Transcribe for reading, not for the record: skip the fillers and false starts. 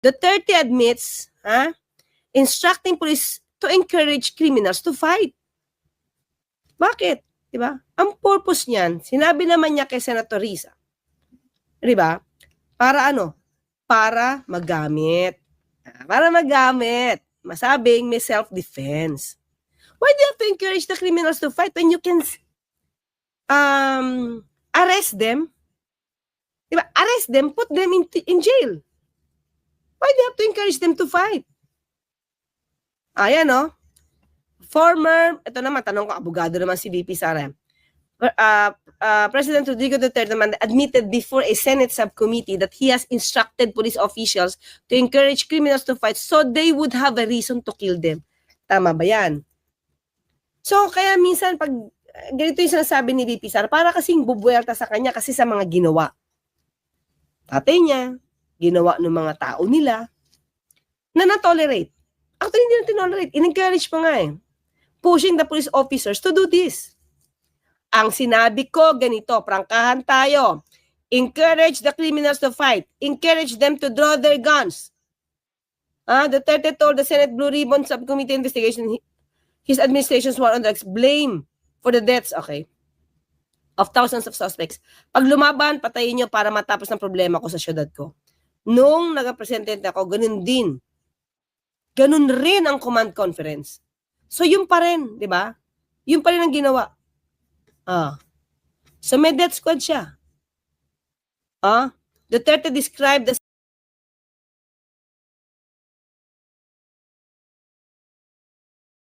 Duterte admits, instructing police to encourage criminals to fight. Bakit? Diba? Ang purpose niyan, sinabi naman niya kay Senator Risa, diba? Para ano? Para magamit. Para magamit. Masabing may self-defense. Why do you have to encourage the criminals to fight when you can arrest them? Diba? Arrest them, put them in jail. Why do you have to encourage them to fight? Ayan, no? Former, ito naman, tanong ko, abogado naman si VP Sara. President Rodrigo Duterte naman admitted before a Senate subcommittee that he has instructed police officials to encourage criminals to fight so they would have a reason to kill them. Tama ba yan? So, kaya minsan, pag ganito yung sinasabi ni VP Sara, para kasing bubuelta sa kanya kasi sa mga ginawa. Tatay niya, ginawa ng mga tao nila, na na-tolerate. Actually, hindi na tinolerate. In-encourage pa nga eh. Pushing the police officers to do this. Ang sinabi ko, ganito, prangkahan tayo. Encourage the criminals to fight. Encourage them to draw their guns. Duterte told the Senate Blue Ribbon Subcommittee investigation his administration's war on drugs blame for the deaths, of thousands of suspects. Pag lumaban, patayin nyo para matapos ng problema ko sa syudad ko. Nung nag-presidente ako, ganun din. Ganun rin ang command conference. So, yun pa rin, di ba? Yun pa rin ang ginawa. So, may death squad siya. Duterte described the